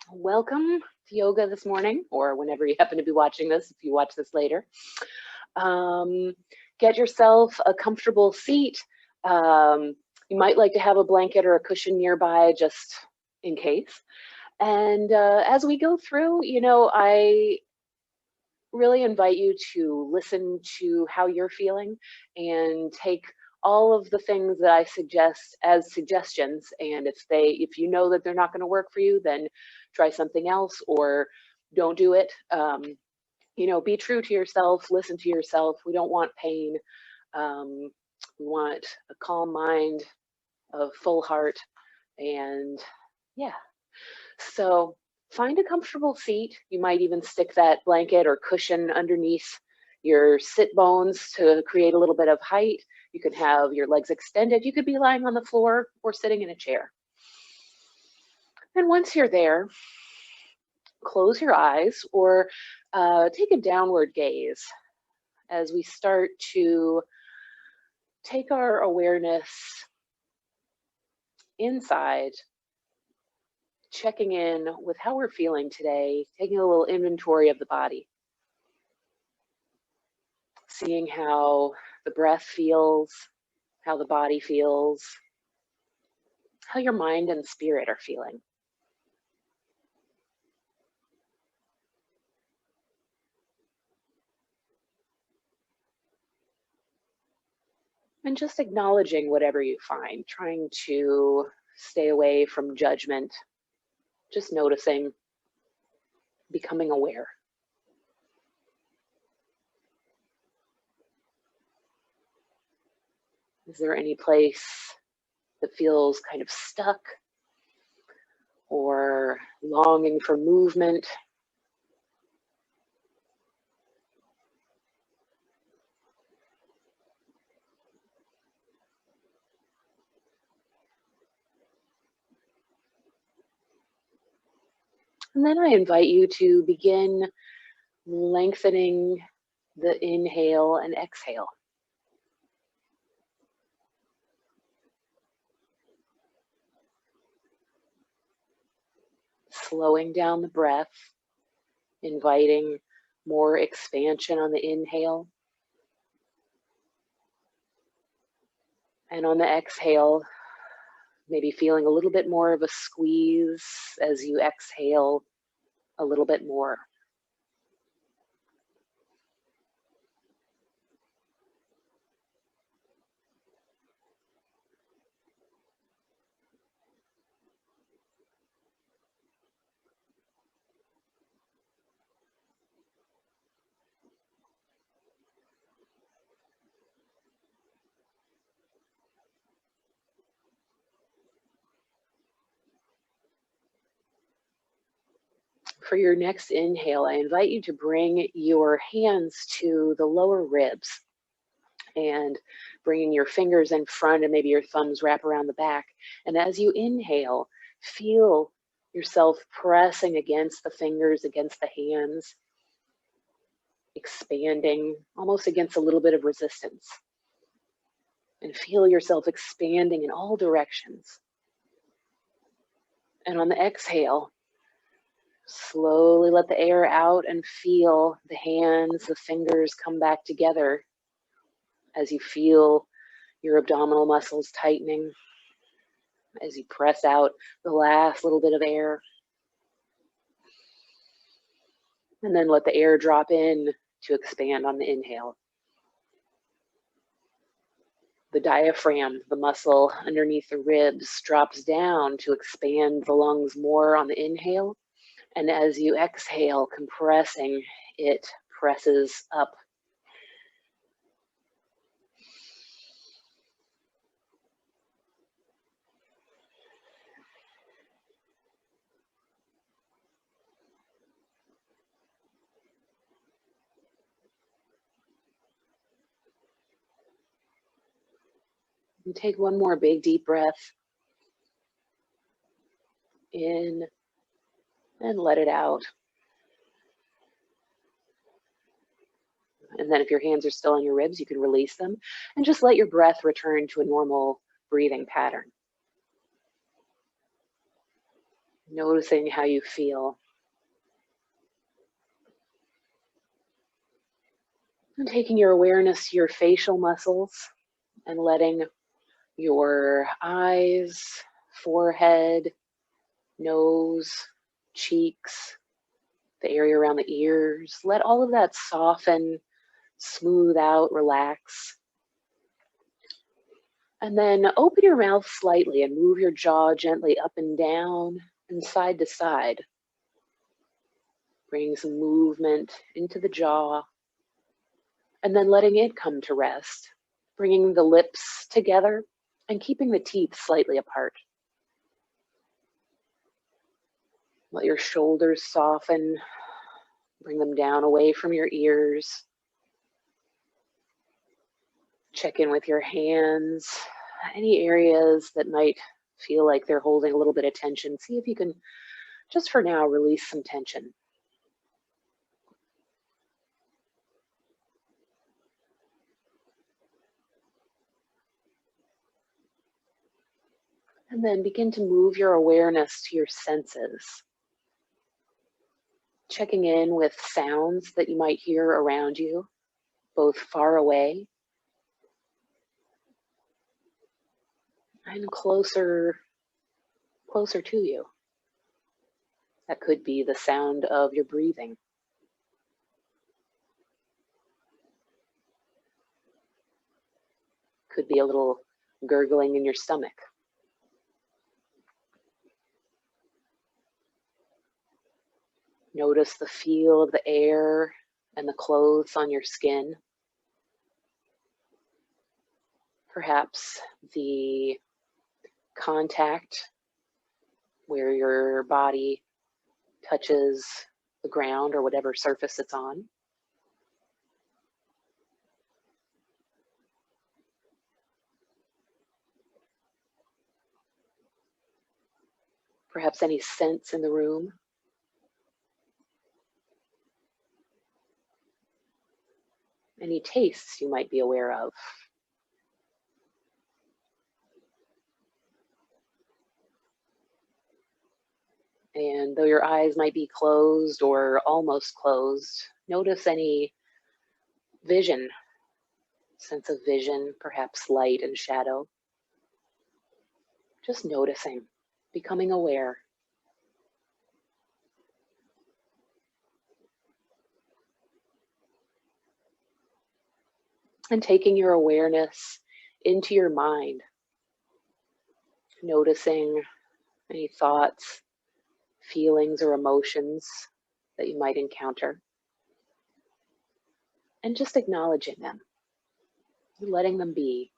Welcome to yoga this morning, or whenever you happen to be watching this, if you watch this later. Um, get yourself a comfortable seat. You might like to have a blanket or a cushion nearby just in case. And as we go through, I really invite you to listen to how you're feeling and take all of the things that I suggest as suggestions. And if you know that they're not going to work for you, then try something else or don't do it. Be true to yourself, listen to yourself. We don't want pain. We want a calm mind, a full heart, and yeah. So find a comfortable seat. You might even stick that blanket or cushion underneath your sit bones to create a little bit of height. You can have your legs extended. You could be lying on the floor or sitting in a chair. And once you're there, close your eyes or take a downward gaze as we start to take our awareness inside, checking in with how we're feeling today, taking a little inventory of the body, seeing how the breath feels, how the body feels, how your mind and spirit are feeling. And just acknowledging whatever you find, trying to stay away from judgment, just noticing, becoming aware. Is there any place that feels kind of stuck or longing for movement? And then I invite you to begin lengthening the inhale and exhale. Slowing down the breath, inviting more expansion on the inhale. And on the exhale, maybe feeling a little bit more of a squeeze as you exhale a little bit more. For your next inhale, I invite you to bring your hands to the lower ribs and bringing your fingers in front and maybe your thumbs wrap around the back. And as you inhale, feel yourself pressing against the fingers, against the hands, expanding almost against a little bit of resistance. And feel yourself expanding in all directions. And on the exhale, slowly let the air out and feel the hands, the fingers come back together as you feel your abdominal muscles tightening, as you press out the last little bit of air. And then let the air drop in to expand on the inhale. The diaphragm, the muscle underneath the ribs, drops down to expand the lungs more on the inhale. And as you exhale, compressing, it presses up. And take one more big deep breath in and let it out. And then if your hands are still on your ribs, you can release them and just let your breath return to a normal breathing pattern. Noticing how you feel. And taking your awareness to your facial muscles and letting your eyes, forehead, nose, cheeks, the area around the ears, let all of that soften, smooth out, relax. And then open your mouth slightly and move your jaw gently up and down and side to side. Bring some movement into the jaw and then letting it come to rest. Bringing the lips together and keeping the teeth slightly apart. Let your shoulders soften. Bring them down away from your ears. Check in with your hands. Any areas that might feel like they're holding a little bit of tension, see if you can, just for now, release some tension. And then begin to move your awareness to your senses. Checking in with sounds that you might hear around you, both far away and closer to you. That could be the sound of your breathing. Could be a little gurgling in your stomach. Notice the feel of the air and the clothes on your skin. Perhaps the contact where your body touches the ground or whatever surface it's on. Perhaps any scents in the room. Any tastes you might be aware of. And though your eyes might be closed or almost closed, notice any vision, sense of vision, perhaps light and shadow. Just noticing, becoming aware. And taking your awareness into your mind, noticing any thoughts, feelings, or emotions that you might encounter, and just acknowledging them, letting them be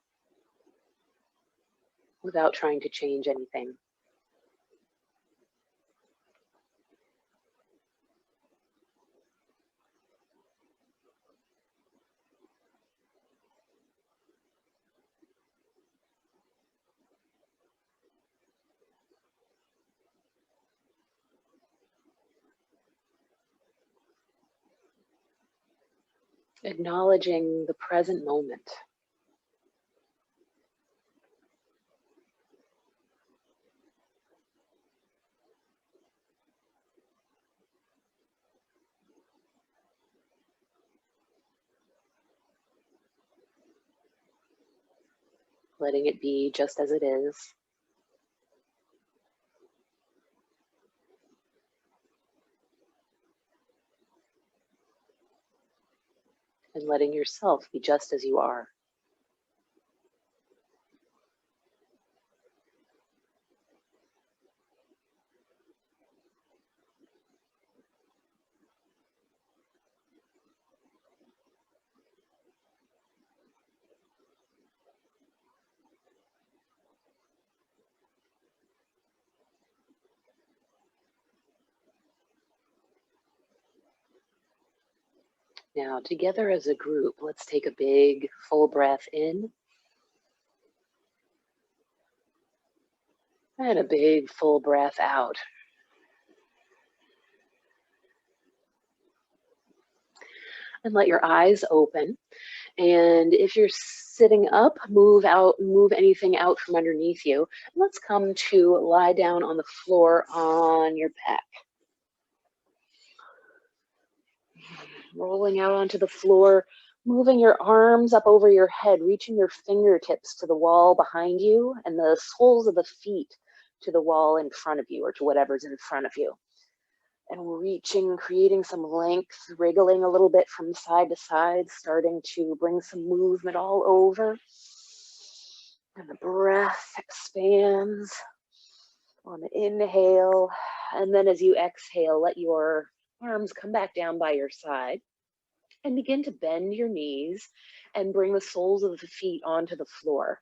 without trying to change anything. Acknowledging the present moment. Letting it be just as it is. And letting yourself be just as you are. Now, together as a group, let's take a big full breath in. And a big full breath out. And let your eyes open. And if you're Sitting up, move anything out from underneath you. Let's come to lie down on the floor on your back. Rolling out onto the floor, moving your arms up over your head, reaching your fingertips to the wall behind you and the soles of the feet to the wall in front of you or to whatever's in front of you. And reaching, creating some length, wriggling a little bit from side to side, starting to bring some movement all over. And the breath expands on the inhale. And then as you exhale, let your arms come back down by your side and begin to bend your knees and bring the soles of the feet onto the floor.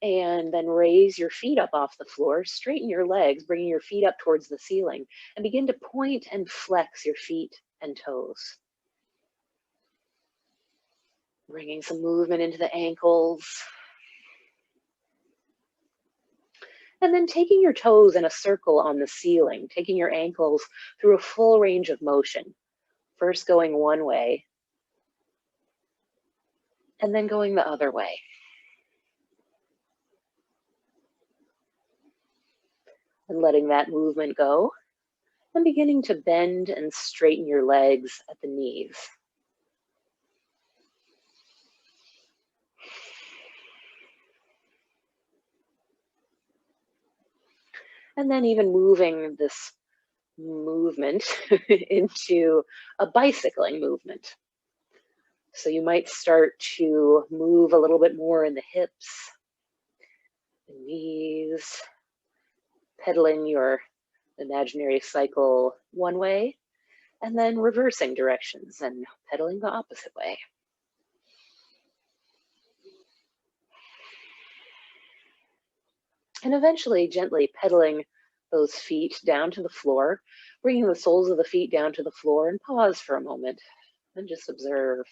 And then raise your feet up off the floor, straighten your legs, bringing your feet up towards the ceiling, and begin to point and flex your feet and toes. Bringing some movement into the ankles. And then taking your toes in a circle on the ceiling, taking your ankles through a full range of motion. First going one way, and then going the other way. And letting that movement go, and beginning to bend and straighten your legs at the knees. And then even moving this movement into a bicycling movement. So you might start to move a little bit more in the hips, the knees, pedaling your imaginary cycle one way, and then reversing directions and pedaling the opposite way. And eventually gently pedaling those feet down to the floor, bringing the soles of the feet down to the floor, and pause for a moment and just observe.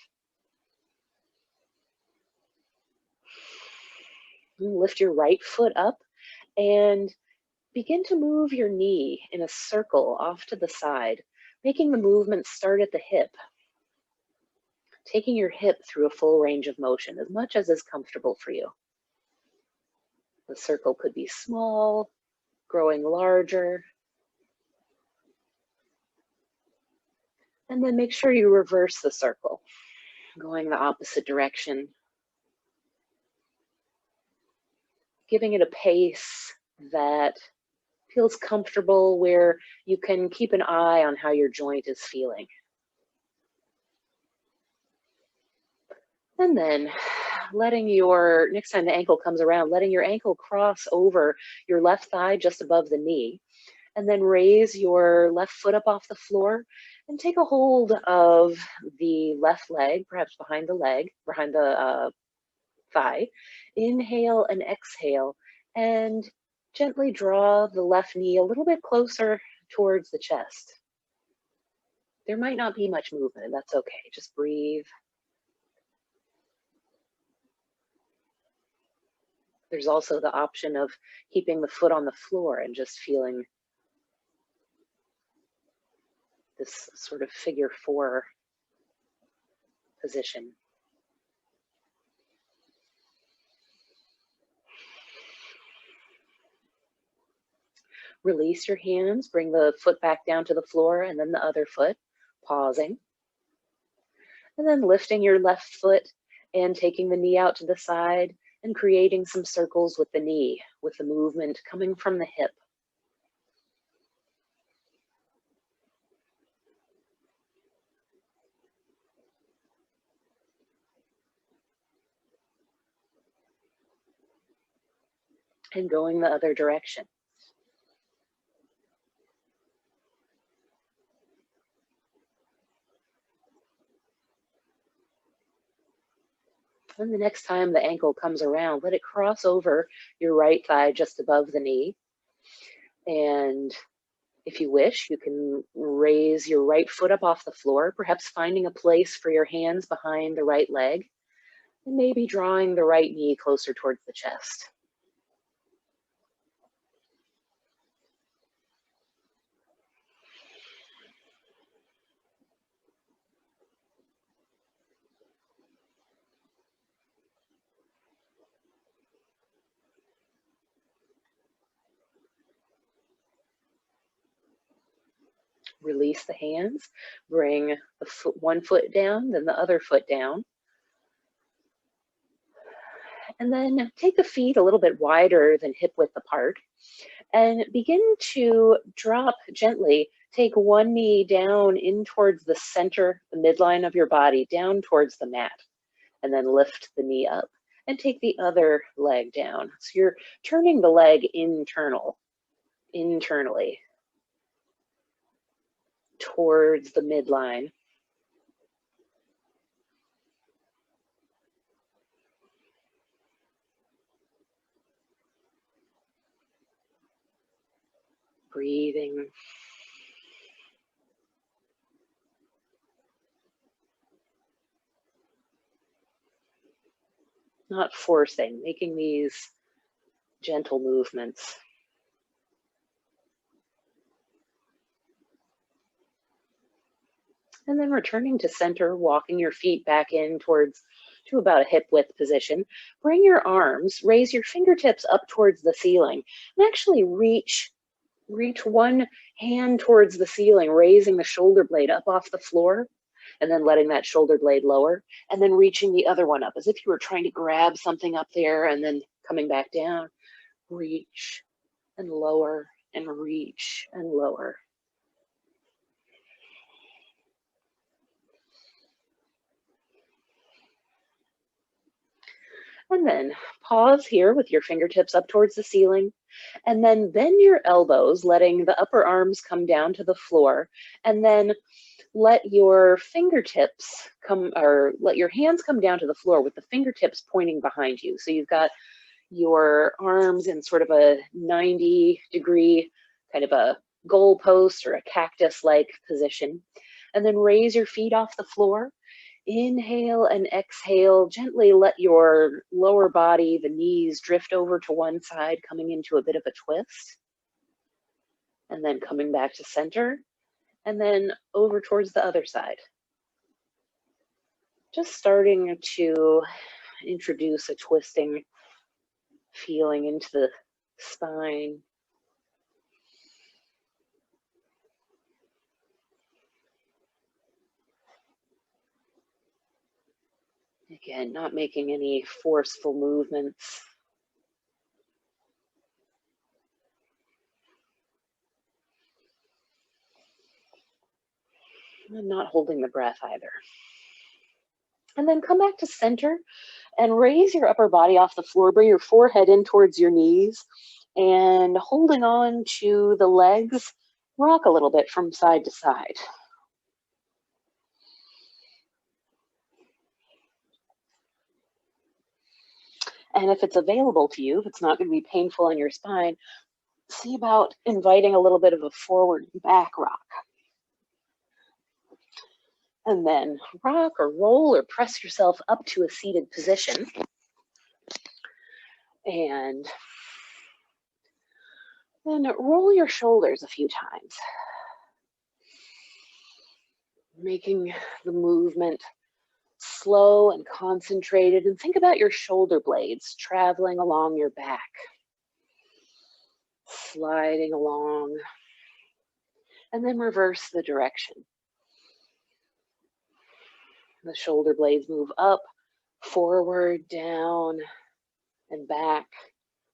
And lift your right foot up and begin to move your knee in a circle off to the side, making the movement start at the hip, taking your hip through a full range of motion, as much as is comfortable for you. The circle could be small, growing larger. And then make sure you reverse the circle, going the opposite direction, giving it a pace that feels comfortable, where you can keep an eye on how your joint is feeling. And then next time the ankle comes around, letting your ankle cross over your left thigh just above the knee, and then raise your left foot up off the floor and take a hold of the left leg, perhaps behind the thigh. Inhale and exhale, and gently draw the left knee a little bit closer towards the chest. There might not be much movement, and that's okay. Just breathe. There's also the option of keeping the foot on the floor and just feeling this sort of figure 4 position. Release your hands, bring the foot back down to the floor, and then the other foot, pausing. And then lifting your left foot and taking the knee out to the side and creating some circles with the knee, with the movement coming from the hip. And going the other direction. And the next time the ankle comes around, let it cross over your right thigh just above the knee. And if you wish, you can raise your right foot up off the floor, perhaps finding a place for your hands behind the right leg, and maybe drawing the right knee closer towards the chest. Release the hands, bring the one foot down, then the other foot down. And then take the feet a little bit wider than hip width apart and begin to drop gently. Take one knee down in towards the center, the midline of your body, down towards the mat, and then lift the knee up and take the other leg down. So you're turning the leg internally towards the midline. Breathing. Not forcing, making these gentle movements. And then returning to center, walking your feet back in towards to about a hip width position. Bring your arms, raise your fingertips up towards the ceiling, and actually reach one hand towards the ceiling, raising the shoulder blade up off the floor, and then letting that shoulder blade lower, and then reaching the other one up as if you were trying to grab something up there and then coming back down. Reach and lower and reach and lower. And then pause here with your fingertips up towards the ceiling, and then bend your elbows, letting the upper arms come down to the floor, and then let your fingertips come, or let your hands come down to the floor with the fingertips pointing behind you. So you've got your arms in sort of a 90-degree, kind of a goalpost or a cactus-like position, and then raise your feet off the floor. Inhale and exhale, gently let your lower body, the knees, drift over to one side, coming into a bit of a twist. And then coming back to center, and then over towards the other side. Just starting to introduce a twisting feeling into the spine. Again, not making any forceful movements. And not holding the breath either. And then come back to center and raise your upper body off the floor. Bring your forehead in towards your knees and holding on to the legs, rock a little bit from side to side. And if it's available to you, if it's not going to be painful on your spine, see about inviting a little bit of a forward back rock. And then rock or roll or press yourself up to a seated position. And then roll your shoulders a few times, making the movement slow and concentrated. And think about your shoulder blades traveling along your back, sliding along, and then reverse the direction. The shoulder blades move up, forward, down, and back,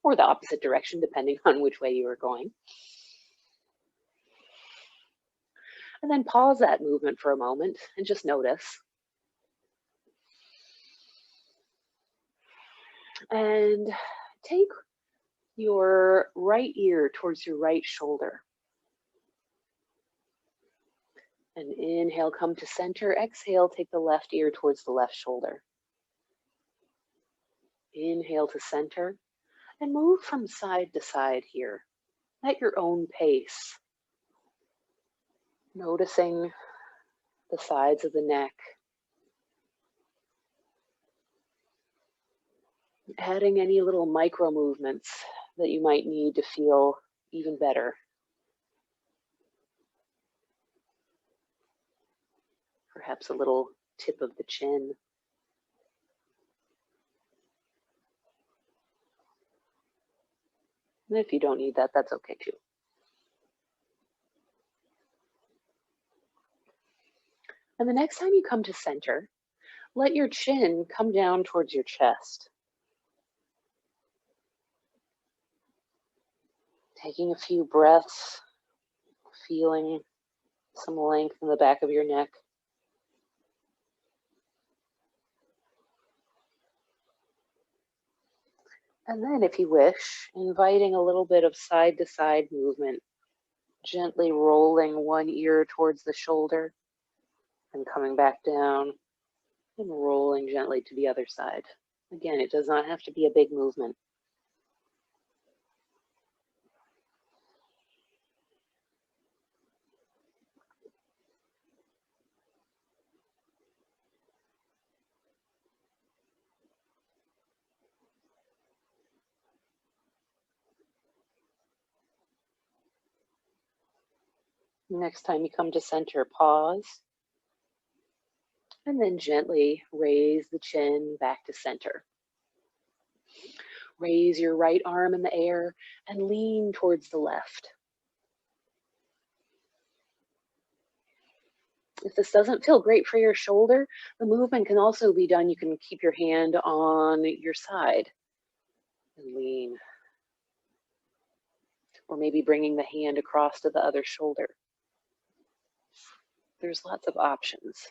or the opposite direction, depending on which way you are going. And then pause that movement for a moment and just notice. And take your right ear towards your right shoulder. And inhale, come to center. Exhale, take the left ear towards the left shoulder. Inhale to center and move from side to side here at your own pace. Noticing the sides of the neck. Adding any little micro movements that you might need to feel even better. Perhaps a little tip of the chin. And if you don't need that, that's okay too. And the next time you come to center, let your chin come down towards your chest. Taking a few breaths, feeling some length in the back of your neck. And then, if you wish, inviting a little bit of side-to-side movement, gently rolling one ear towards the shoulder and coming back down and rolling gently to the other side. Again, it does not have to be a big movement. Next time you come to center, pause, and then gently raise the chin back to center. Raise your right arm in the air and lean towards the left. If this doesn't feel great for your shoulder, the movement can also be done. You can keep your hand on your side and lean. Or maybe bringing the hand across to the other shoulder. There's lots of options.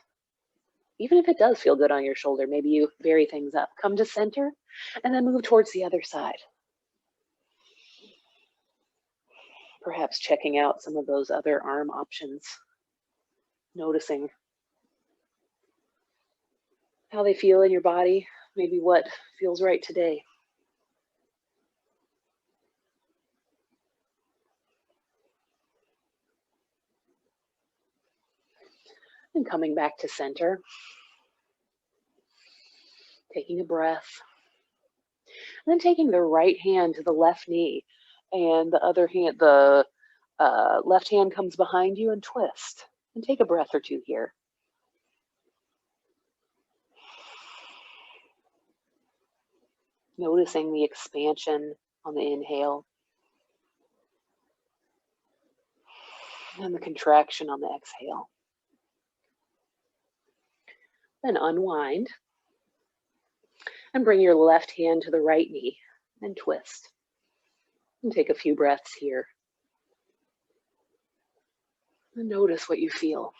Even if it does feel good on your shoulder, maybe you vary things up. Come to center and then move towards the other side. Perhaps checking out some of those other arm options. Noticing how they feel in your body, maybe what feels right today. And coming back to center, taking a breath, and then taking the right hand to the left knee, and the other hand, the left hand comes behind you and twist. And take a breath or two here. Noticing the expansion on the inhale and the contraction on the exhale. Then unwind and bring your left hand to the right knee and twist. And take a few breaths here. And notice what you feel.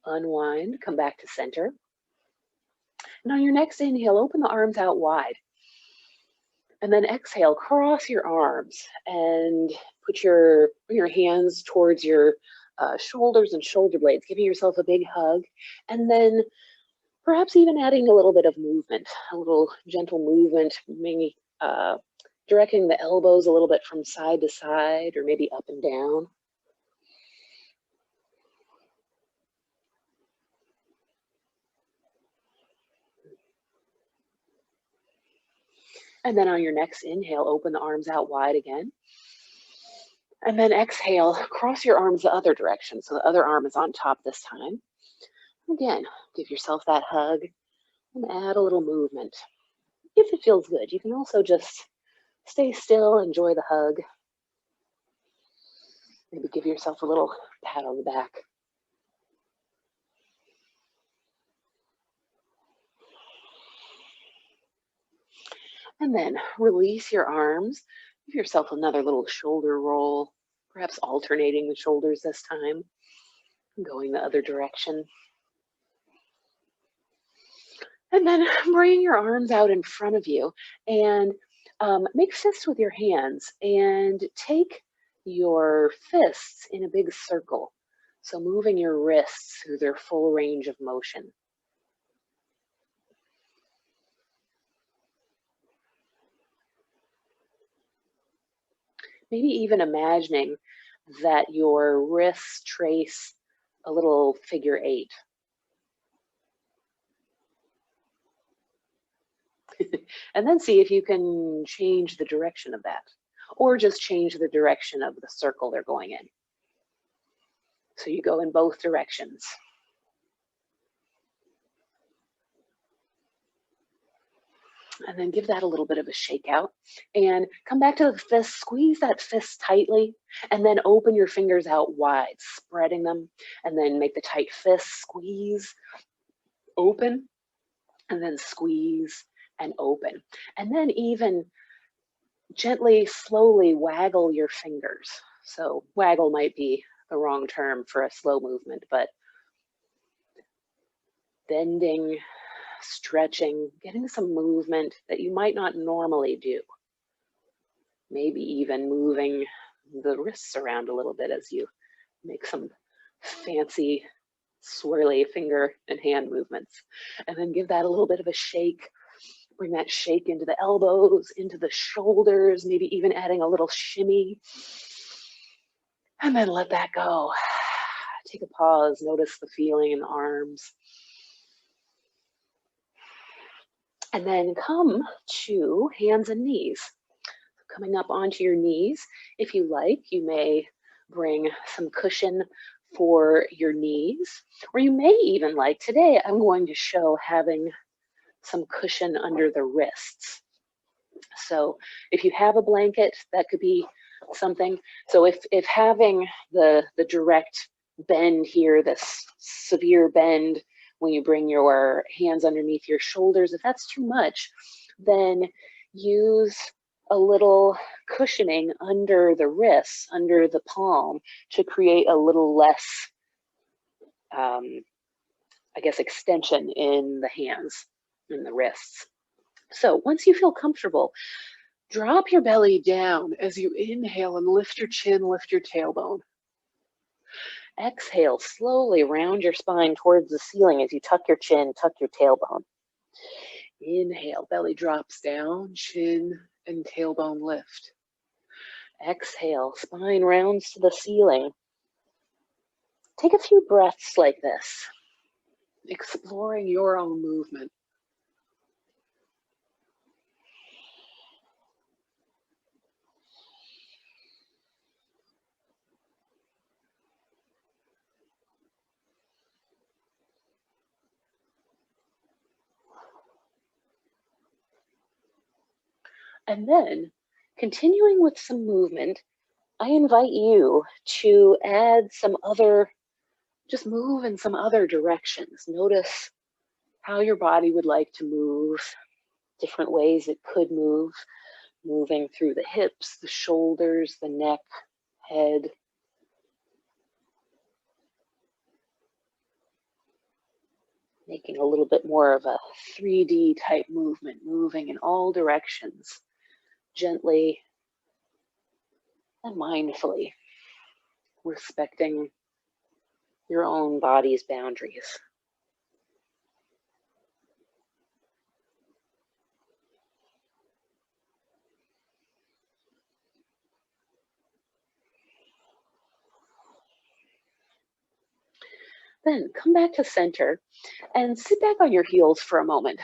Unwind, come back to center. And on your next inhale, open the arms out wide. And then exhale, cross your arms and put your hands towards your shoulders and shoulder blades, giving yourself a big hug. And then perhaps even adding a little bit of movement, a little gentle movement, maybe directing the elbows a little bit from side to side or maybe up and down. And then on your next inhale, open the arms out wide again. And then exhale, cross your arms the other direction. So the other arm is on top this time. Again, give yourself that hug and add a little movement. If it feels good, you can also just stay still, enjoy the hug. Maybe give yourself a little pat on the back. And then release your arms. Give yourself another little shoulder roll, perhaps alternating the shoulders this time, going the other direction. And then bring your arms out in front of you and make fists with your hands and take your fists in a big circle. So moving your wrists through their full range of motion. Maybe even imagining that your wrists trace a little figure 8. And then see if you can change the direction of that, or just change the direction of the circle they're going in. So you go in both directions. And then give that a little bit of a shake out and come back to the fist, squeeze that fist tightly, and then open your fingers out wide, spreading them, and then make the tight fist, squeeze, open, and then squeeze and open. And then even gently, slowly waggle your fingers. So waggle might be the wrong term for a slow movement, but bending, stretching, getting some movement that you might not normally do. Maybe even moving the wrists around a little bit as you make some fancy swirly finger and hand movements. And then give that a little bit of a shake. Bring that shake into the elbows, into the shoulders, maybe even adding a little shimmy. And then let that go. Take a pause, notice the feeling in the arms. And then come to hands and knees. Coming up onto your knees, if you like, you may bring some cushion for your knees, or you may even like, today I'm going to show having some cushion under the wrists. So if you have a blanket, that could be something. So if having the direct bend here, this severe bend when you bring your hands underneath your shoulders, if that's too much, then use a little cushioning under the wrists, under the palm, to create a little less, I guess, extension in the hands and the wrists. So once you feel comfortable, drop your belly down as you inhale and lift your chin, lift your tailbone. Exhale, slowly round your spine towards the ceiling as you tuck your chin, tuck your tailbone. Inhale, belly drops down, chin and tailbone lift. Exhale, spine rounds to the ceiling. Take a few breaths like this, exploring your own movement. And then, continuing with some movement, I invite you to add some other, just move in some other directions. Notice how your body would like to move, different ways it could move, moving through the hips, the shoulders, the neck, head. Making a little bit more of a 3D type movement, moving in all directions, gently and mindfully, respecting your own body's boundaries. Then come back to center and sit back on your heels for a moment.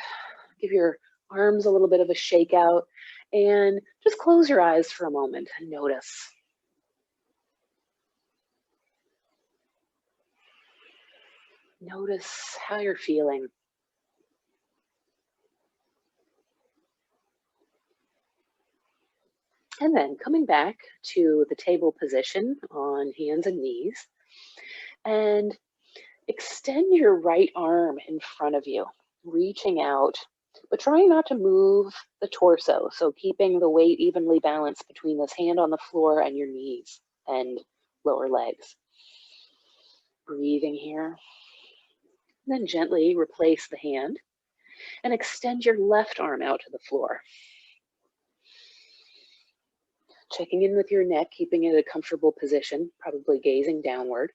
Give your arms a little bit of a shake out and just close your eyes for a moment and notice. Notice how you're feeling. And then coming back to the table position on hands and knees, and extend your right arm in front of you, reaching out, but trying not to move the torso. So keeping the weight evenly balanced between this hand on the floor and your knees and lower legs. Breathing here. Then gently replace the hand and extend your left arm out to the floor. Checking in with your neck, keeping it in a comfortable position, probably gazing downward.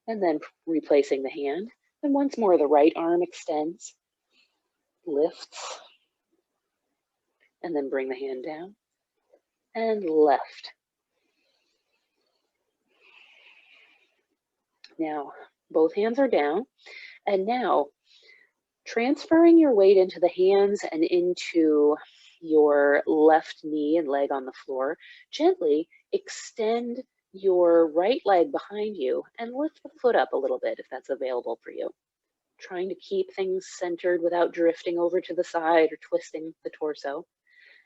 And then replacing the hand. And once more, the right arm extends, lifts, and then bring the hand down, and left. Now, both hands are down, and now transferring your weight into the hands and into your left knee and leg on the floor, gently extend your right leg behind you and lift the foot up a little bit if that's available for you. Trying to keep things centered without drifting over to the side or twisting the torso.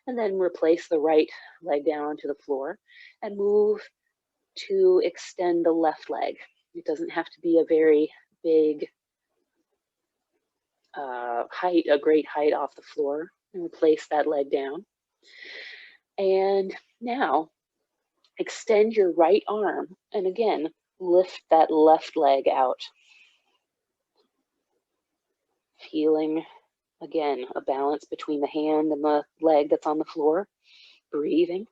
And then replace the right leg down onto the floor and move to extend the left leg. It doesn't have to be a very big height, a great height off the floor, and replace that leg down. And now extend your right arm and again, lift that left leg out. Feeling, again, a balance between the hand and the leg that's on the floor. Breathing.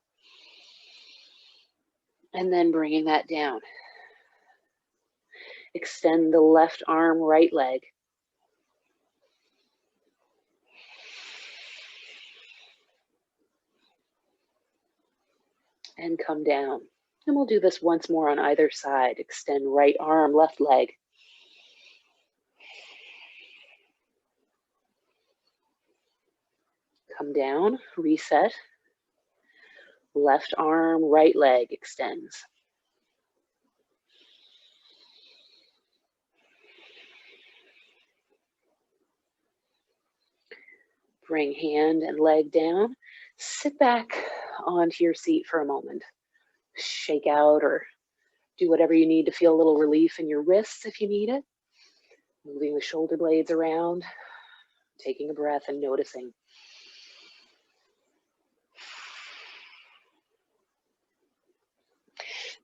And then bringing that down. Extend the left arm, right leg. And come down. And we'll do this once more on either side. Extend right arm, left leg. Come down, reset. Left arm, right leg extends. Bring hand and leg down. Sit back onto your seat for a moment. Shake out or do whatever you need to feel a little relief in your wrists if you need it. Moving the shoulder blades around, taking a breath and noticing.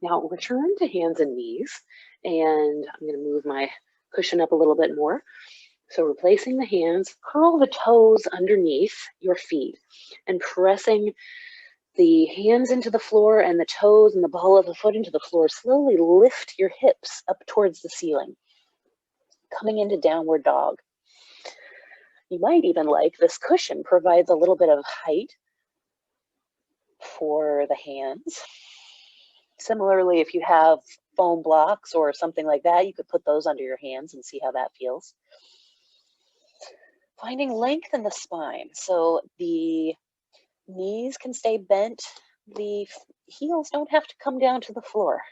Now return to hands and knees, and I'm going to move my cushion up a little bit more. So replacing the hands, curl the toes underneath your feet and pressing the hands into the floor and the toes and the ball of the foot into the floor. Slowly lift your hips up towards the ceiling, coming into downward dog. You might even like this cushion provides a little bit of height for the hands. Similarly, if you have foam blocks or something like that, you could put those under your hands and see how that feels. Finding length in the spine. So the knees can stay bent. The heels don't have to come down to the floor.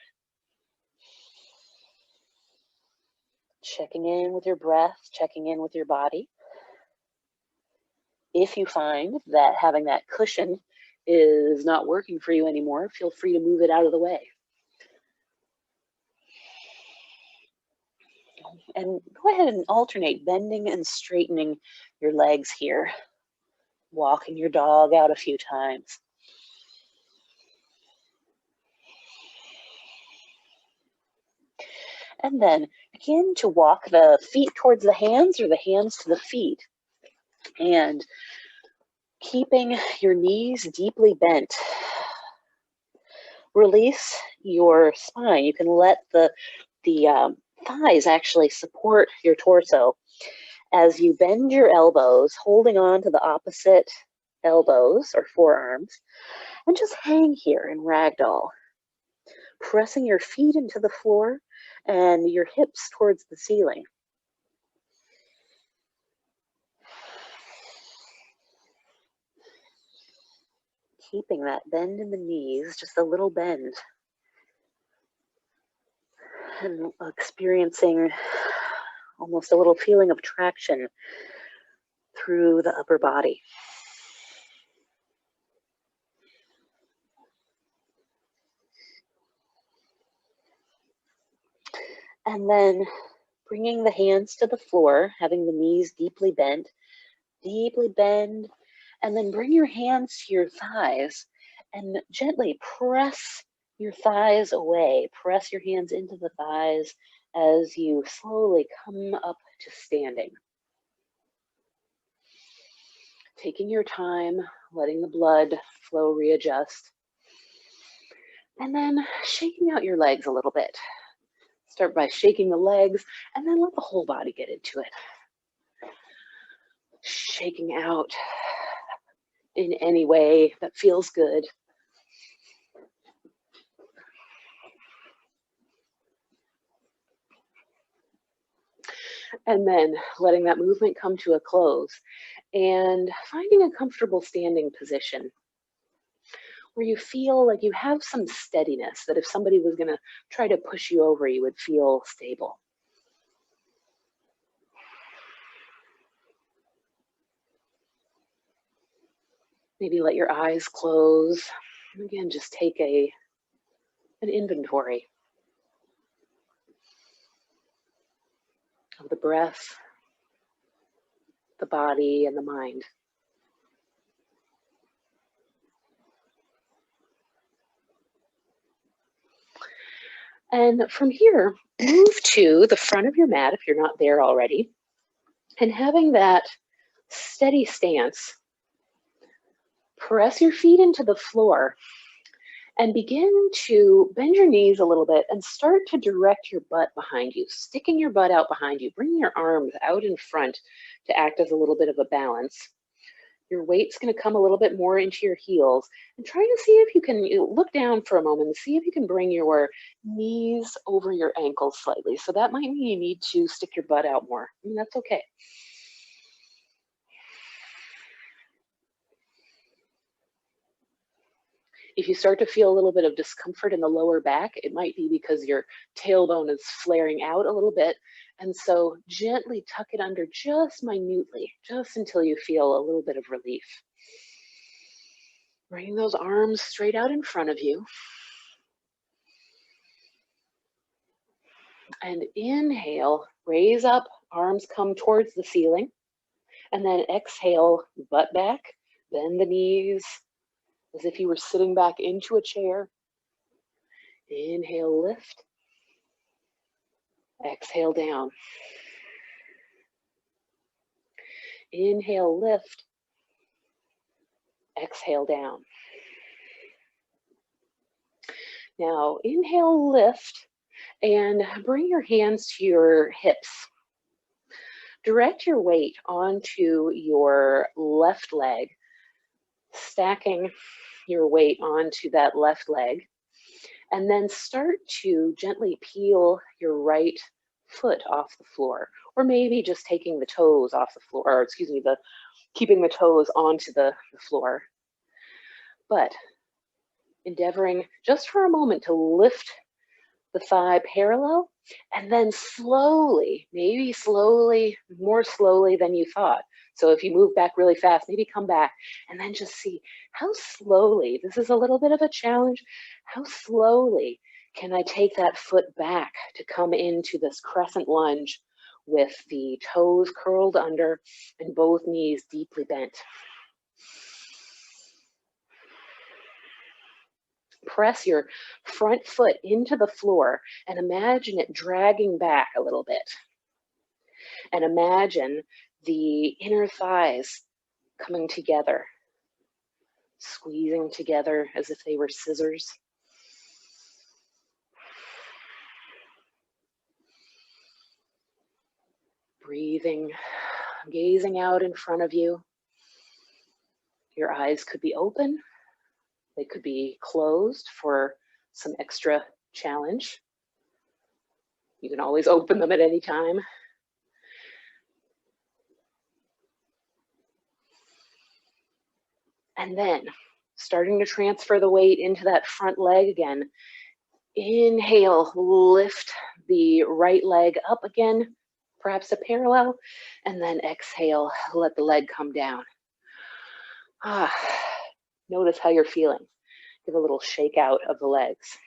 Checking in with your breath, checking in with your body. If you find that having that cushion is not working for you anymore, feel free to move it out of the way. And go ahead and alternate bending and straightening your legs here. Walking your dog out a few times. And then begin to walk the feet towards the hands or the hands to the feet. And keeping your knees deeply bent. Release your spine. You can let the thighs actually support your torso as you bend your elbows, holding on to the opposite elbows or forearms, and just hang here in ragdoll, pressing your feet into the floor and your hips towards the ceiling. Keeping that bend in the knees, just a little bend, and experiencing almost a little feeling of traction through the upper body. And then bringing the hands to the floor, having the knees deeply bend, and then bring your hands to your thighs and gently press your thighs away. Press your hands into the thighs as you slowly come up to standing. Taking your time, letting the blood flow readjust. And then shaking out your legs a little bit. Start by shaking the legs and then let the whole body get into it. Shaking out in any way that feels good. And then letting that movement come to a close and finding a comfortable standing position. where you feel like you have some steadiness, that if somebody was going to try to push you over, you would feel stable. Maybe let your eyes close. And again, just take an inventory of the breath, the body, and the mind. And from here, move to the front of your mat if you're not there already. And having that steady stance, press your feet into the floor and begin to bend your knees a little bit and start to direct your butt behind you, sticking your butt out behind you, bringing your arms out in front to act as a little bit of a balance. Your weight's going to come a little bit more into your heels, and try to see if you can look down for a moment and see if you can bring your knees over your ankles slightly. So that might mean you need to stick your butt out more, and that's okay. If you start to feel a little bit of discomfort in the lower back, it might be because your tailbone is flaring out a little bit. And so gently tuck it under just minutely, just until you feel a little bit of relief. Bring those arms straight out in front of you. And inhale, raise up, arms come towards the ceiling. And then exhale, butt back, bend the knees as if you were sitting back into a chair. Inhale, lift. Exhale, down. Inhale, lift. Exhale, down. Now, inhale, lift, and bring your hands to your hips. Direct your weight onto your left leg, stacking your weight onto that left leg, and then start to gently peel your right foot off the floor, or maybe just taking the toes off the floor, or excuse me, keeping the toes onto the floor. But endeavoring just for a moment to lift the thigh parallel, and then slowly, maybe slowly, more slowly than you thought. So if you move back really fast, maybe come back and then just see how slowly, this is a little bit of a challenge, how slowly can I take that foot back to come into this crescent lunge with the toes curled under and both knees deeply bent. Press your front foot into the floor and imagine it dragging back a little bit. And imagine the inner thighs coming together, squeezing together as if they were scissors. Breathing, gazing out in front of you. Your eyes could be open. They could be closed for some extra challenge. You can always open them at any time. And then starting to transfer the weight into that front leg again. Inhale, lift the right leg up again, perhaps a parallel, and then exhale, let the leg come down. Notice how you're feeling. Give a little shake out of the legs.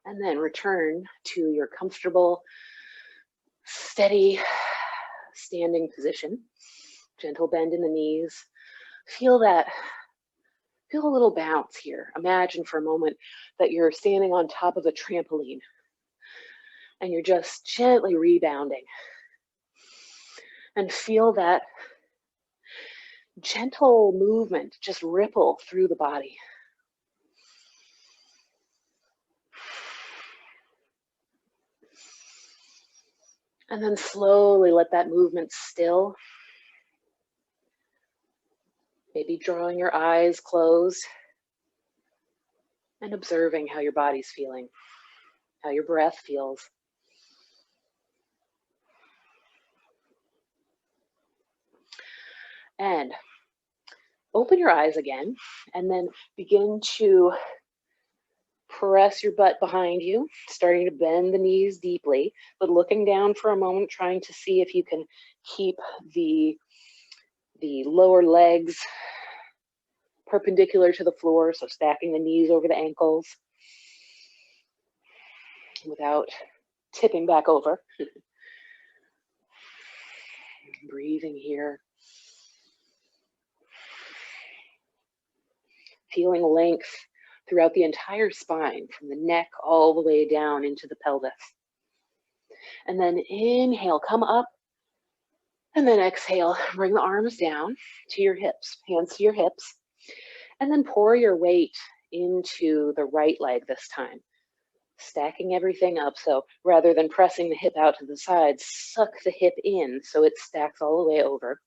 And then return to your comfortable, steady standing position. Gentle bend in the knees. Feel a little bounce here. Imagine for a moment that you're standing on top of a trampoline and you're just gently rebounding. And feel that gentle movement just ripple through the body. And then slowly let that movement still. Maybe drawing your eyes closed and observing how your body's feeling, how your breath feels. And open your eyes again, and then begin to press your butt behind you, starting to bend the knees deeply, but looking down for a moment, trying to see if you can keep the lower legs perpendicular to the floor, so stacking the knees over the ankles without tipping back over. Breathing here. Feeling length throughout the entire spine, from the neck all the way down into the pelvis. And then inhale, come up, and then exhale, bring the arms down to your hips, hands to your hips, and then pour your weight into the right leg this time, stacking everything up. So rather than pressing the hip out to the side, suck the hip in so it stacks all the way over.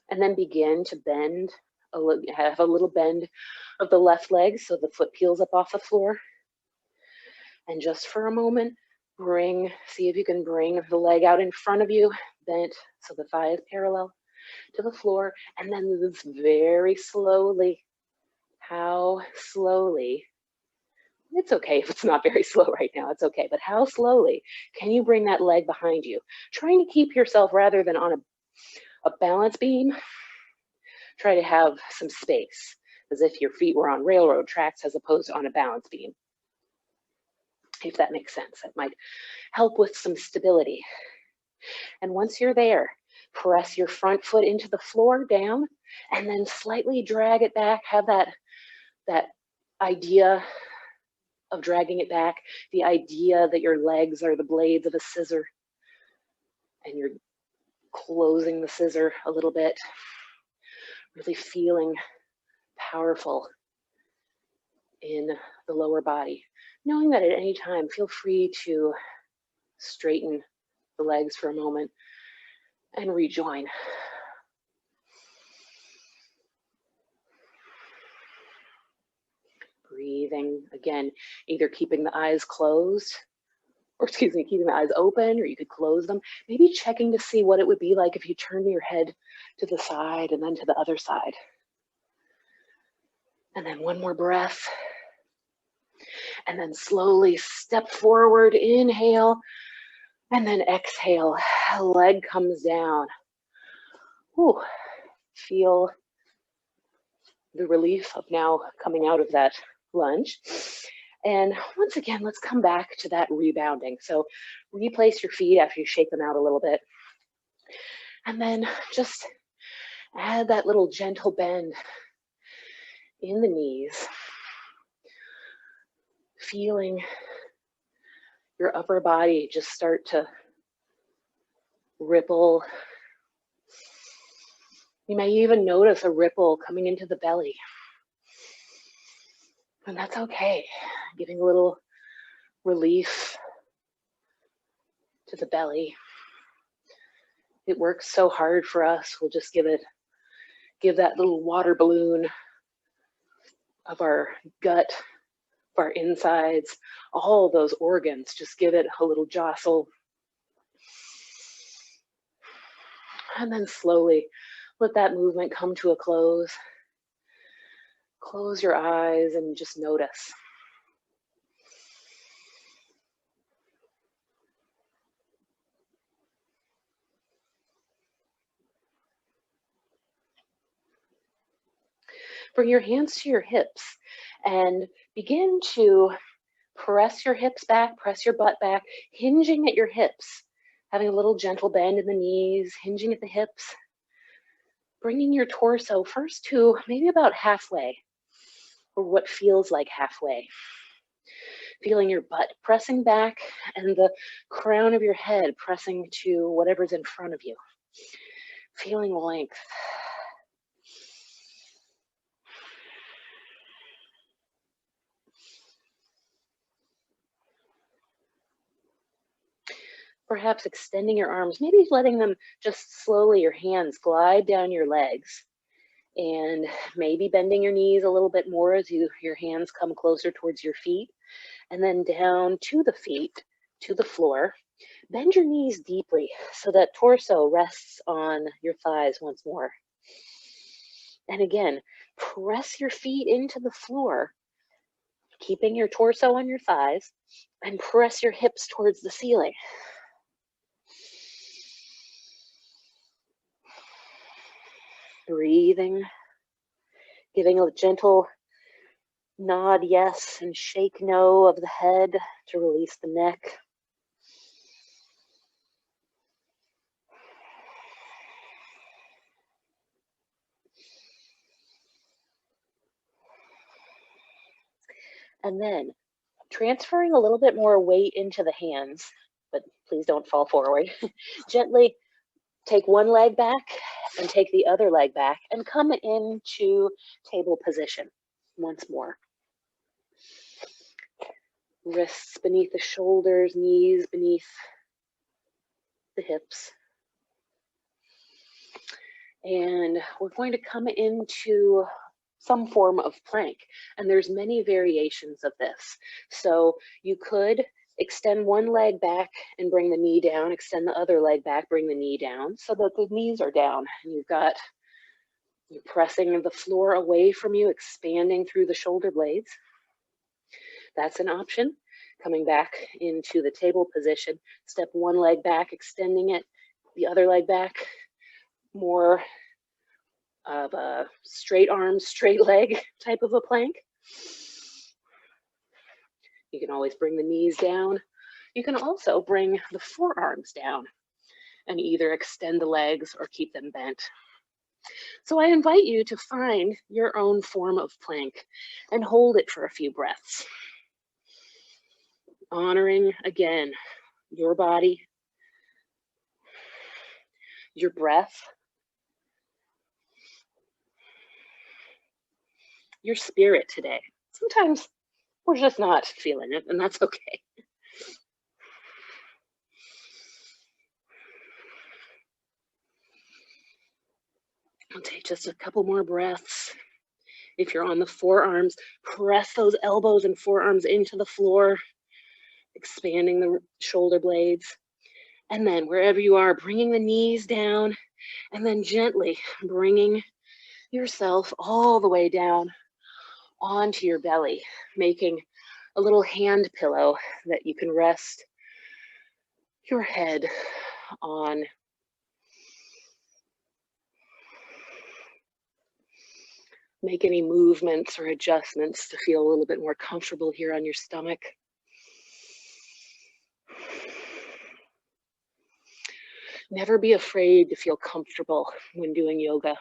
And then begin to bend, have a little bend of the left leg so the foot peels up off the floor. And just for a moment, see if you can bring the leg out in front of you, bent so the thigh is parallel to the floor. And then this very slowly, how slowly, it's okay if it's not very slow right now, it's okay, but how slowly can you bring that leg behind you? Trying to keep yourself, rather than on a balance beam, try to have some space, as if your feet were on railroad tracks as opposed to on a balance beam. If that makes sense, that might help with some stability. And once you're there, press your front foot into the floor down, and then slightly drag it back. Have that idea of dragging it back, the idea that your legs are the blades of a scissor, and you're closing the scissor a little bit, really feeling powerful in the lower body. Knowing that at any time, feel free to straighten the legs for a moment and rejoin. Breathing, again, either keeping the eyes closed, or keeping the eyes open, or you could close them. Maybe checking to see what it would be like if you turn your head to the side and then to the other side. And then one more breath. And then slowly step forward, inhale, and then exhale, leg comes down. Ooh, feel the relief of now coming out of that lunge. And once again, let's come back to that rebounding. So replace your feet after you shake them out a little bit. And then just add that little gentle bend in the knees. Feeling your upper body just start to ripple. You may even notice a ripple coming into the belly. And that's okay. Giving a little relief to the belly. It works so hard for us. We'll just give that little water balloon of our gut, of our insides, all those organs, just give it a little jostle. And then slowly let that movement come to a close. Close your eyes and just notice. Bring your hands to your hips and begin to press your hips back, press your butt back, hinging at your hips, having a little gentle bend in the knees, hinging at the hips, bringing your torso first to maybe about halfway, or what feels like halfway. Feeling your butt pressing back and the crown of your head pressing to whatever's in front of you. Feeling length. Perhaps extending your arms, maybe letting them just slowly, your hands glide down your legs, and maybe bending your knees a little bit more as your hands come closer towards your feet, and then down to the feet, to the floor. Bend your knees deeply so that torso rests on your thighs once more. And again, press your feet into the floor, keeping your torso on your thighs, and press your hips towards the ceiling. Breathing, giving a gentle nod yes and shake no of the head to release the neck. And then transferring a little bit more weight into the hands, but please don't fall forward. Gently take one leg back and take the other leg back and come into table position once more. Wrists beneath the shoulders, knees beneath the hips. And we're going to come into some form of plank. And there's many variations of this. So you could extend one leg back and bring the knee down, extend the other leg back, bring the knee down so that the knees are down. And you're pressing the floor away from you, expanding through the shoulder blades. That's an option. Coming back into the table position, step one leg back, extending it, the other leg back, more of a straight arm, straight leg type of a plank. You can always bring the knees down. You can also bring the forearms down and either extend the legs or keep them bent. So I invite you to find your own form of plank and hold it for a few breaths. Honoring, again, your body, your breath, your spirit today. Sometimes we're just not feeling it, and that's okay. I'll take just a couple more breaths. If you're on the forearms, press those elbows and forearms into the floor, expanding the shoulder blades. And then wherever you are, bringing the knees down, and then gently bringing yourself all the way down onto your belly, making a little hand pillow that you can rest your head on. Make any movements or adjustments to feel a little bit more comfortable here on your stomach. Never be afraid to feel comfortable when doing yoga.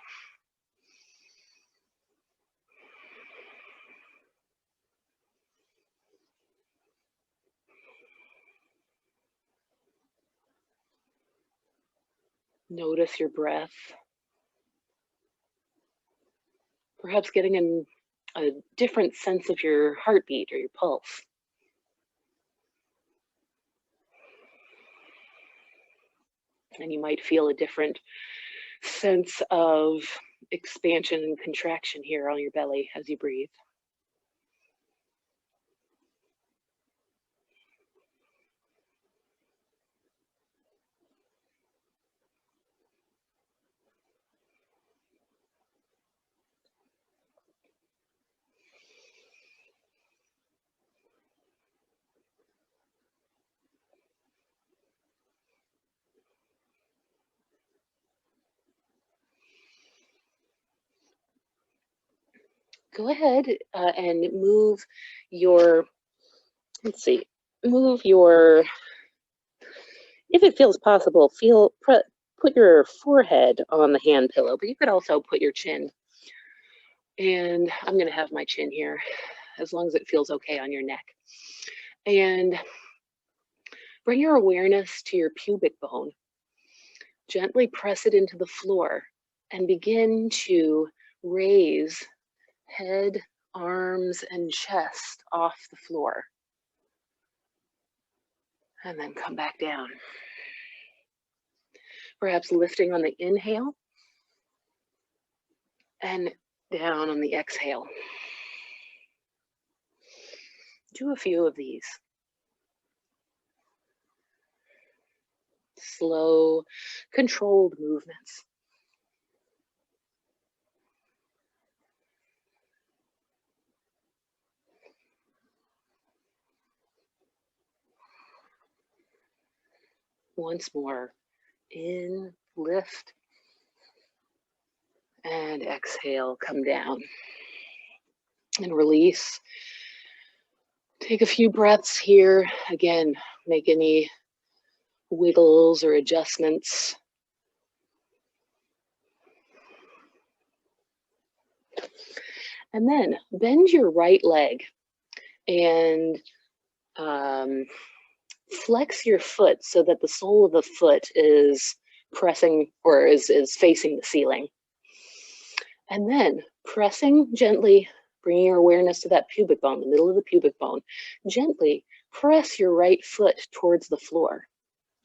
Notice your breath. Perhaps getting a different sense of your heartbeat or your pulse. And you might feel a different sense of expansion and contraction here on your belly as you breathe. Go ahead and move your, move your, if it feels possible, put your forehead on the hand pillow, but you could also put your chin. And I'm gonna have my chin here, as long as it feels okay on your neck. And bring your awareness to your pubic bone. Gently press it into the floor and begin to raise head, arms, and chest off the floor. And then come back down. Perhaps lifting on the inhale and down on the exhale. Do a few of these. Slow, controlled movements. Once more, in, lift, and exhale, come down. And release. Take a few breaths here. Again, make any wiggles or adjustments. And then bend your right leg and flex your foot so that the sole of the foot is pressing or is facing the ceiling. And then pressing gently, bringing your awareness to that pubic bone, the middle of the pubic bone. Gently press your right foot towards the floor.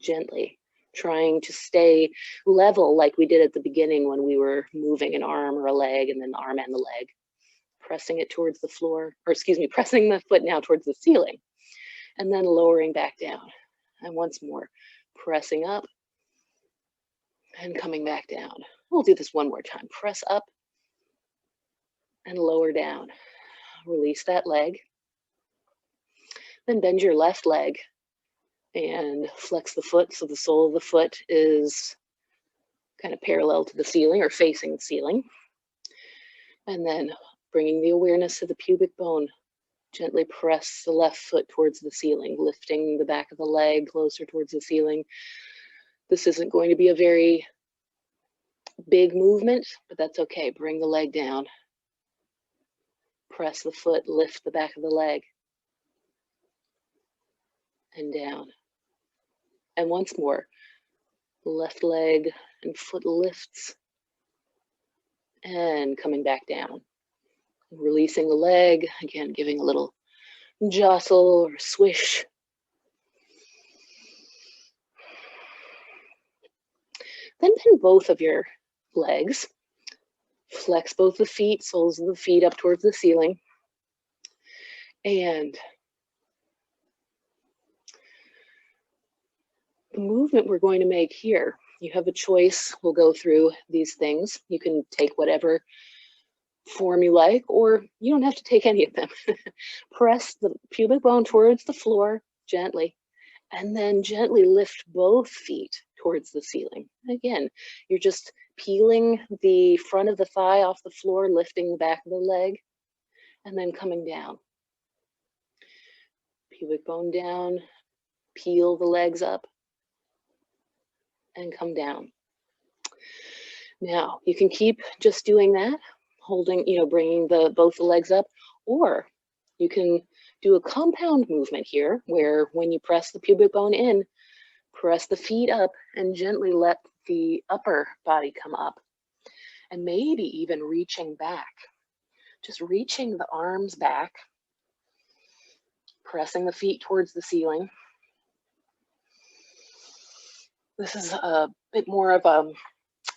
Gently, trying to stay level like we did at the beginning when we were moving an arm or a leg and then the arm and the leg. Pressing it towards the floor, or excuse me, pressing the foot now towards the ceiling. And then lowering back down. And once more, pressing up and coming back down. We'll do this one more time. Press up and lower down. Release that leg. Then bend your left leg and flex the foot so the sole of the foot is kind of parallel to the ceiling or facing the ceiling. And then bringing the awareness to the pubic bone. Gently press the left foot towards the ceiling, lifting the back of the leg closer towards the ceiling. This isn't going to be a very big movement, but that's okay. Bring the leg down. Press the foot, lift the back of the leg. And down. And once more, left leg and foot lifts. And coming back down. Releasing the leg, again, giving a little jostle or swish. Then bend both of your legs. Flex both the feet, soles of the feet up towards the ceiling. And the movement we're going to make here, you have a choice. We'll go through these things. You can take whatever form you like, or you don't have to take any of them. Press the pubic bone towards the floor gently, and then gently lift both feet towards the ceiling. Again, you're just peeling the front of the thigh off the floor, lifting the back of the leg, and then coming down. Pubic bone down, peel the legs up, and come down. Now, you can keep just doing that, holding, bringing both the legs up, or you can do a compound movement here where when you press the pubic bone in, press the feet up and gently let the upper body come up, and maybe even reaching back, just reaching the arms back, pressing the feet towards the ceiling. This is a bit more of an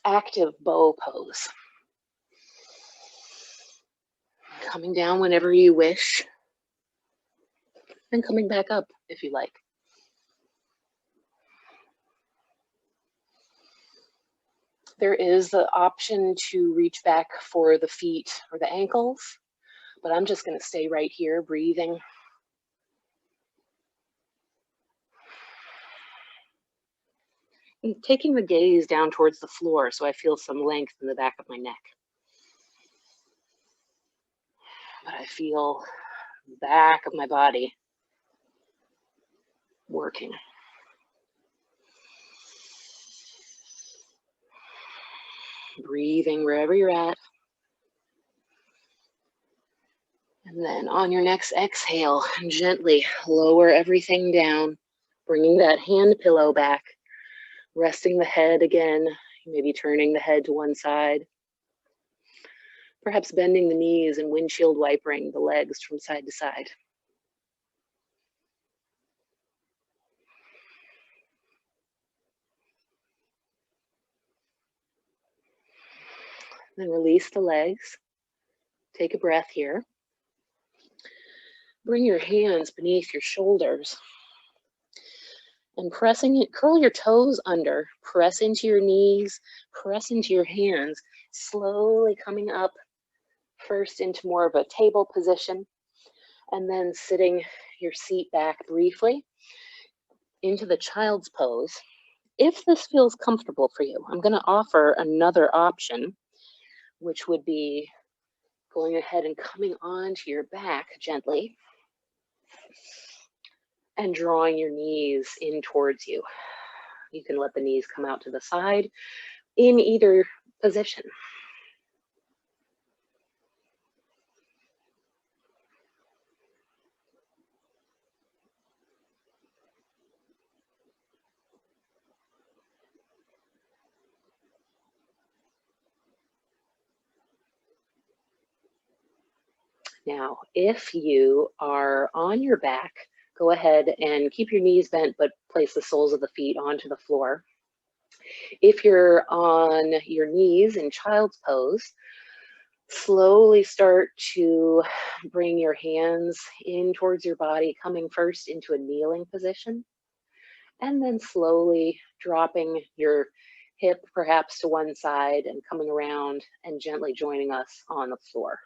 active bow pose. Coming down whenever you wish, and coming back up if you like. There is the option to reach back for the feet or the ankles, but I'm just going to stay right here, breathing. And taking the gaze down towards the floor so I feel some length in the back of my neck. But I feel the back of my body working. Breathing wherever you're at. And then on your next exhale, gently lower everything down, bringing that hand pillow back, resting the head again, maybe turning the head to one side. Perhaps bending the knees and windshield wipering the legs from side to side. Then release the legs. Take a breath here. Bring your hands beneath your shoulders. And pressing it, curl your toes under, press into your knees, press into your hands, slowly coming up first into more of a table position, and then sitting your seat back briefly into the child's pose. If this feels comfortable for you, I'm going to offer another option, which would be going ahead and coming onto your back gently and drawing your knees in towards you. You can let the knees come out to the side in either position. Now, if you are on your back, go ahead and keep your knees bent, but place the soles of the feet onto the floor. If you're on your knees in child's pose, slowly start to bring your hands in towards your body, coming first into a kneeling position, and then slowly dropping your hip perhaps to one side and coming around and gently joining us on the floor.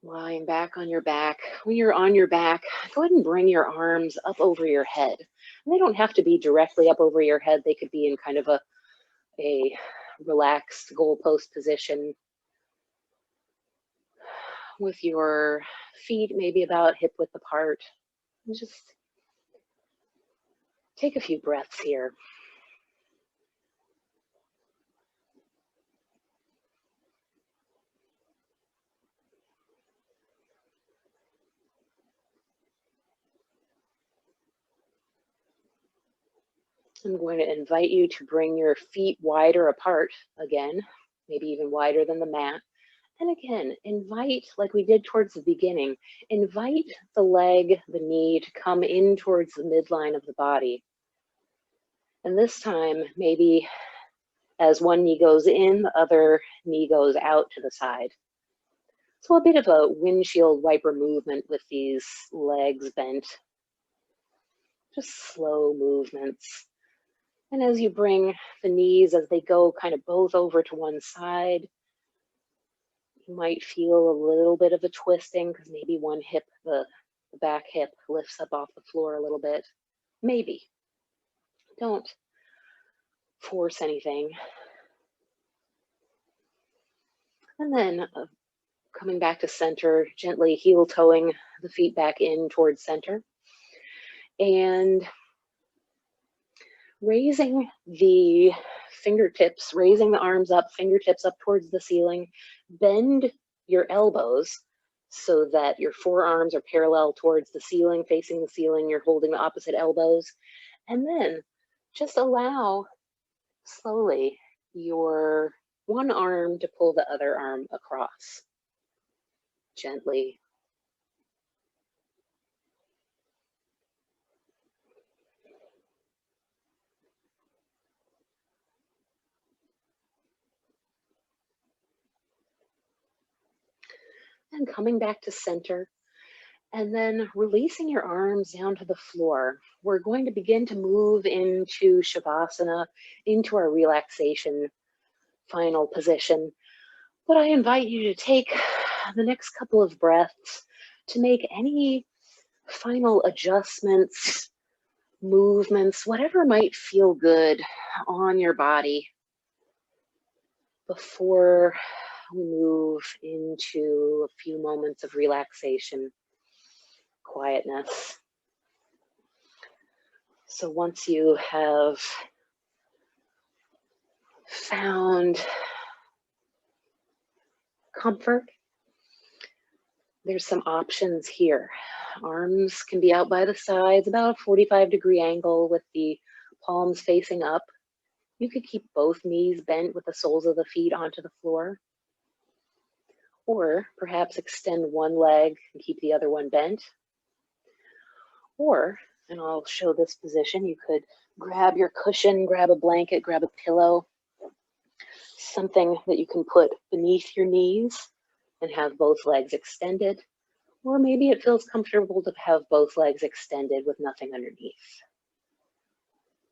Lying back on your back. When you're on your back, go ahead and bring your arms up over your head. And they don't have to be directly up over your head. They could be in kind of a relaxed goalpost position with your feet maybe about hip width apart. And just take a few breaths here. I'm going to invite you to bring your feet wider apart again, maybe even wider than the mat. And again, invite, like we did towards the beginning, invite the leg, the knee to come in towards the midline of the body. And this time, maybe as one knee goes in, the other knee goes out to the side. So a bit of a windshield wiper movement with these legs bent. Just slow movements. And as you bring the knees, as they go kind of both over to one side, you might feel a little bit of a twisting because maybe one hip, the back hip, lifts up off the floor a little bit. Maybe. Don't force anything. And then coming back to center, gently heel toeing the feet back in towards center. And raising the fingertips, raising the arms up, fingertips up towards the ceiling. Bend your elbows so that your forearms are parallel towards the ceiling, facing the ceiling. You're holding the opposite elbows. And then just allow slowly your one arm to pull the other arm across. Gently. And coming back to center, and then releasing your arms down to the floor. We're going to begin to move into Shavasana, into our relaxation final position. But I invite you to take the next couple of breaths to make any final adjustments, movements, whatever might feel good on your body before we move into a few moments of relaxation, quietness. So once you have found comfort, there's some options here. Arms can be out by the sides, about a 45-degree angle with the palms facing up. You could keep both knees bent with the soles of the feet onto the floor. Or perhaps extend one leg and keep the other one bent. Or, and I'll show this position, you could grab your cushion, grab a blanket, grab a pillow, something that you can put beneath your knees and have both legs extended. Or maybe it feels comfortable to have both legs extended with nothing underneath.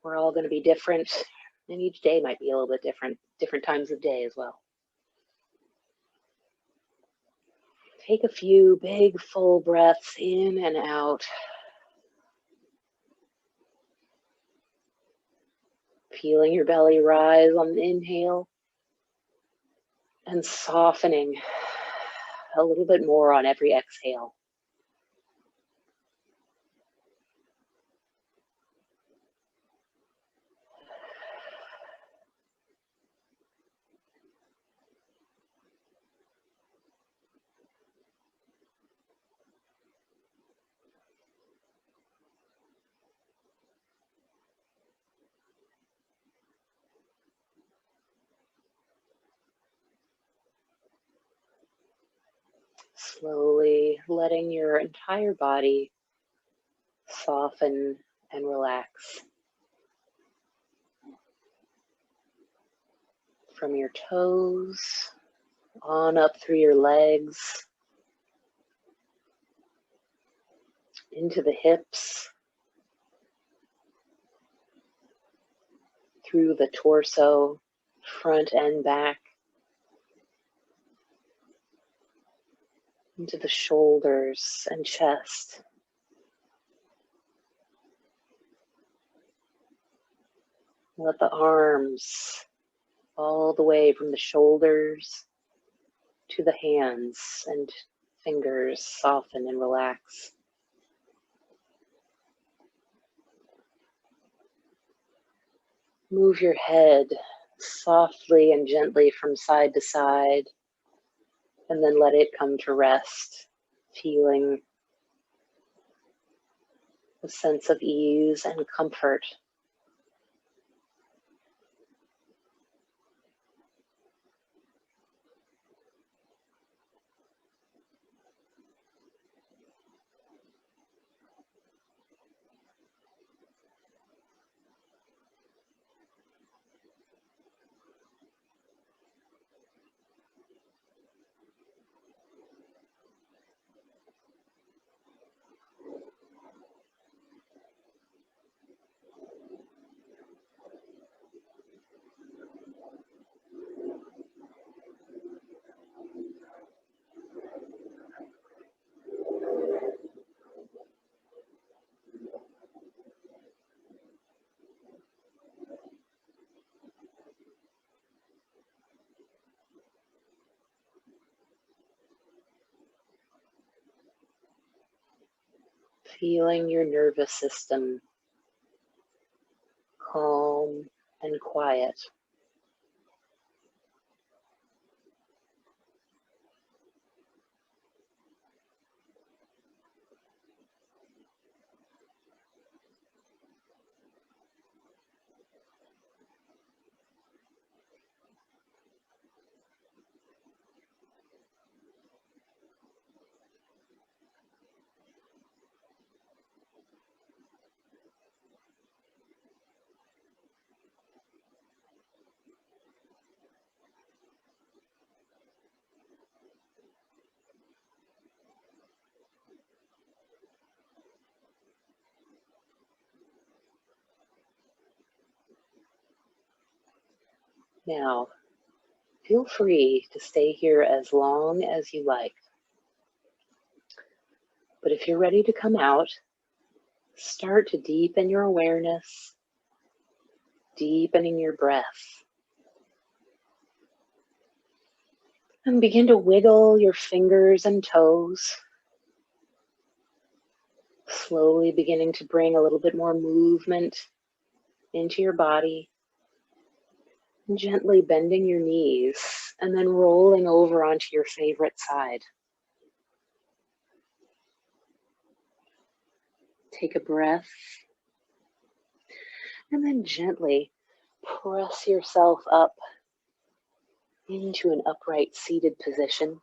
We're all going to be different, and each day might be a little bit different times of day as well. Take a few big full breaths in and out. Feeling your belly rise on the inhale and softening a little bit more on every exhale. Slowly letting your entire body soften and relax. From your toes on up through your legs, into the hips, through the torso, front and back, into the shoulders and chest. Let the arms all the way from the shoulders to the hands and fingers soften and relax. Move your head softly and gently from side to side, and then let it come to rest, feeling a sense of ease and comfort. Feeling your nervous system calm and quiet. Now, feel free to stay here as long as you like. But if you're ready to come out, start to deepen your awareness, deepening your breath. And begin to wiggle your fingers and toes, slowly beginning to bring a little bit more movement into your body. And gently bending your knees and then rolling over onto your favorite side. Take a breath and then gently press yourself up into an upright seated position,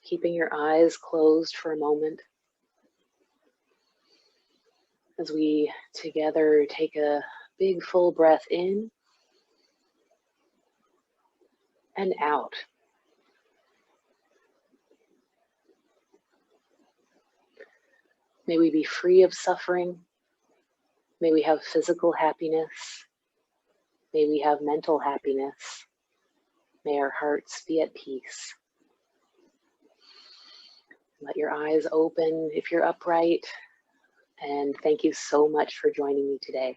keeping your eyes closed for a moment as we together take a big full breath in and out. May we be free of suffering. May we have physical happiness. May we have mental happiness. May our hearts be at peace. Let your eyes open if you're upright. And thank you so much for joining me today.